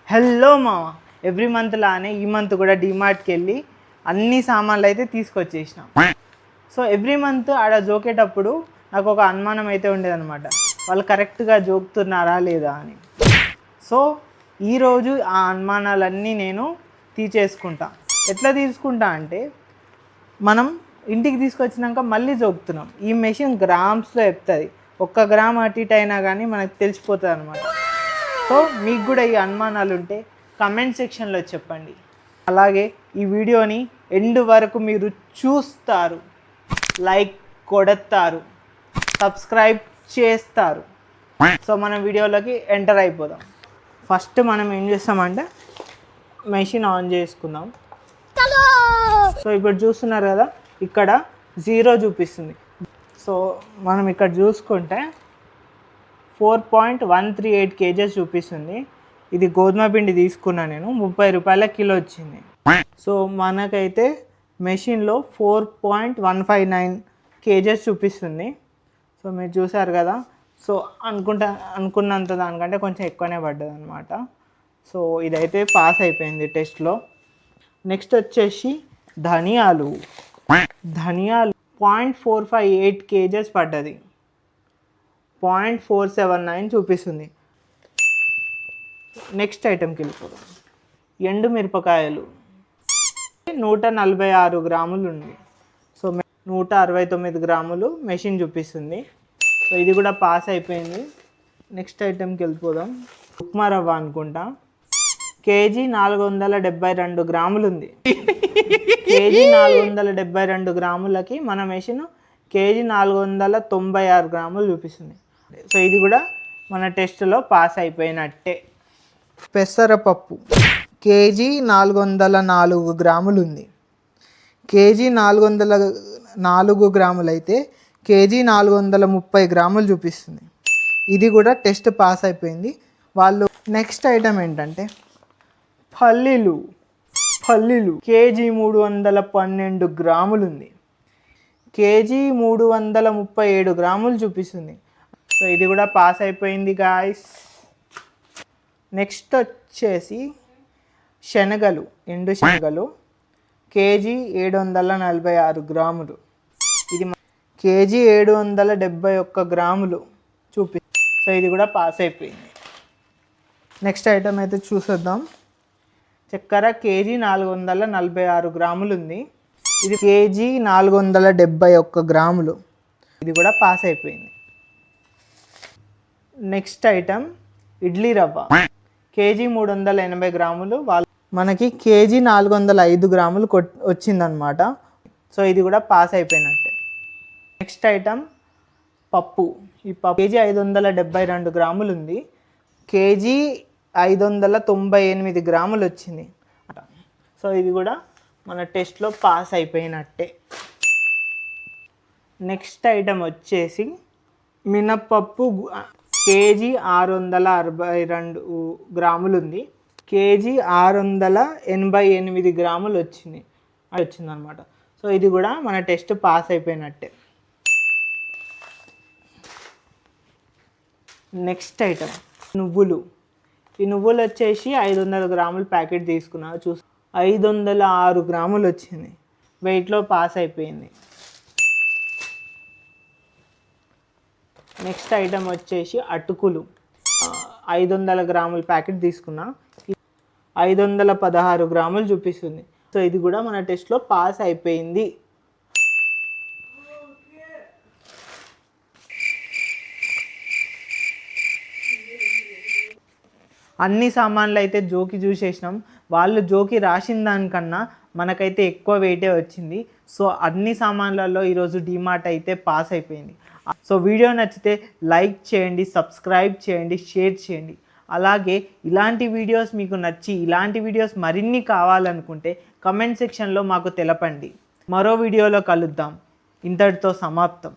Hello మామ, every month లానే ఈ మంత్ కూడా డిమార్ట్కి వెళ్ళి అన్ని సామాన్లు అయితే తీసుకొచ్చేసినాం. సో ఎవ్రీ మంత్ ఆడ జోకేటప్పుడు నాకు ఒక అనుమానం అయితే ఉండేదన్నమాట, వాళ్ళు కరెక్ట్గా జోకుతున్నారా లేదా అని. సో ఈరోజు ఆ అనుమానాలన్నీ నేను తీసేసుకుంటా. ఎట్లా తీసుకుంటా అంటే, మనం ఇంటికి తీసుకొచ్చినాక మళ్ళీ జోకుతున్నాం. ఈ మెషిన్ గ్రామ్స్లో చెప్తుంది, 1 గ్రామ్ అటు ఇటు అయినా కానీ మనకు తెలిసిపోతుంది అనమాట. సో మీకు కూడా ఈ అనుమానాలు ఉంటే కమెంట్ సెక్షన్లో చెప్పండి. అలాగే ఈ వీడియోని ఎండ్ వరకు మీరు చూస్తారు, లైక్ కొడతారు, సబ్స్క్రైబ్ చేస్తారు. సో మనం వీడియోలోకి ఎంటర్ అయిపోదాం. ఫస్ట్ మనం ఏం చేస్తామంటే మెషిన్ ఆన్ చేసుకుందాం. సో ఇప్పుడు చూస్తున్నారు కదా, ఇక్కడ 0 చూపిస్తుంది. సో మనం ఇక్కడ చూసుకుంటే 4.138 kgs చూపిస్తుంది. ఇది గోధుమ పిండి తీసుకున్నా నేను, 30 రూపాయల కిలో వచ్చింది. సో మనకైతే మెషిన్లో 4.159 kgs చూపిస్తుంది. సో మీరు చూసారు కదా. సో అనుకున్నంత దానికంటే కొంచెం ఎక్కువనే పడ్డది అనమాట. సో ఇదైతే పాస్ అయిపోయింది టెస్ట్లో. నెక్స్ట్ వచ్చేసి ధనియాలు 0.458 kgs పడ్డది, 0.479 చూపిస్తుంది. నెక్స్ట్ ఐటెంకి వెళ్ళిపోదాం. ఎండు మిరపకాయలు 146 గ్రాములు ఉంది. సో 169 గ్రాములు మెషిన్ చూపిస్తుంది. సో ఇది కూడా పాస్ అయిపోయింది. నెక్స్ట్ ఐటెంకి వెళ్ళిపోదాం. ఉప్మా రవ్వ అనుకుంటా, కేజీ 472 గ్రాములు ఉంది. కేజీ 472 గ్రాములకి మన మెషిన్ కేజీ 496 గ్రాములు చూపిస్తుంది. సో ఇది కూడా మన టెస్ట్లో పాస్ అయిపోయినట్టే. పెసరపప్పు కేజీ 404 గ్రాములు ఉంది. కేజీ 404 గ్రాములు అయితే కేజీ 430 గ్రాములు చూపిస్తుంది. ఇది కూడా టెస్ట్ పాస్ అయిపోయింది వాళ్ళు. నెక్స్ట్ ఐటమ్ ఏంటంటే పల్లీలు కేజీ 312 గ్రాములు ఉంది. కేజీ 337 గ్రాములు చూపిస్తుంది. సో ఇది కూడా పాస్ అయిపోయింది గాయస్. నెక్స్ట్ వచ్చేసి శనగలు, ఎండు శనగలు కేజీ 746 గ్రాములు. ఇది కేజీ 771 గ్రాములు చూపిస్తుంది. సో ఇది కూడా పాస్ అయిపోయింది. నెక్స్ట్ ఐటమ్ అయితే చూసేద్దాం. చక్కెర కేజీ 446 గ్రాములు ఉంది. ఇది కేజీ 471 గ్రాములు. ఇది కూడా పాస్ అయిపోయింది. నెక్స్ట్ ఐటమ్ ఇడ్లీ రవ్వ కేజీ 380 గ్రాములు. మనకి కేజీ 405 గ్రాములు వచ్చిందనమాట. సో ఇది కూడా పాస్ అయిపోయినట్టే. నెక్స్ట్ ఐటమ్ పప్పు. ఈ పప్పు కేజీ 572 గ్రాములు ఉంది. కేజీ 598 గ్రాములు వచ్చింది. సో ఇది కూడా మన టెస్ట్లో పాస్ అయిపోయినట్టే. నెక్స్ట్ ఐటమ్ వచ్చేసి మినప్పప్పు కేజీ 662 గ్రాములు ఉంది. కేజీ 688 గ్రాములు వచ్చిందనమాట. సో ఇది కూడా మన టెస్ట్ పాస్ అయిపోయినట్టే. నెక్స్ట్ ఐటమ్ నువ్వులు. ఈ నువ్వులు వచ్చేసి 500 గ్రాముల ప్యాకెట్ తీసుకున్నా. 506 గ్రాములు వచ్చింది. వెయిట్లో పాస్ అయిపోయింది. నెక్స్ట్ ఐటమ్ వచ్చేసి అటుకులు. 500 గ్రాముల ప్యాకెట్ తీసుకున్నా. 516 గ్రాములు చూపిస్తుంది. సో ఇది కూడా మన టెస్ట్లో పాస్ అయిపోయింది. అన్ని సామాన్లు అయితే జోకి చూసేసినాం. వాళ్ళు జోకి రాసిన దానికన్నా మనకైతే ఎక్కువ వెయిటే వచ్చింది. సో అన్ని సామాన్లలో ఈరోజు డిమార్ట్ అయితే పాస్ అయిపోయింది. సో వీడియో నచ్చితే లైక్ చేయండి, సబ్స్క్రైబ్ చేయండి, షేర్ చేయండి. అలాగే ఇలాంటి వీడియోస్ మీకు నచ్చి ఇలాంటి వీడియోస్ మరిన్ని కావాలనుకుంటే కమెంట్ సెక్షన్లో మాకు తెలపండి. మరో వీడియోలో కలుద్దాం. ఇంతటితో సమాప్తం.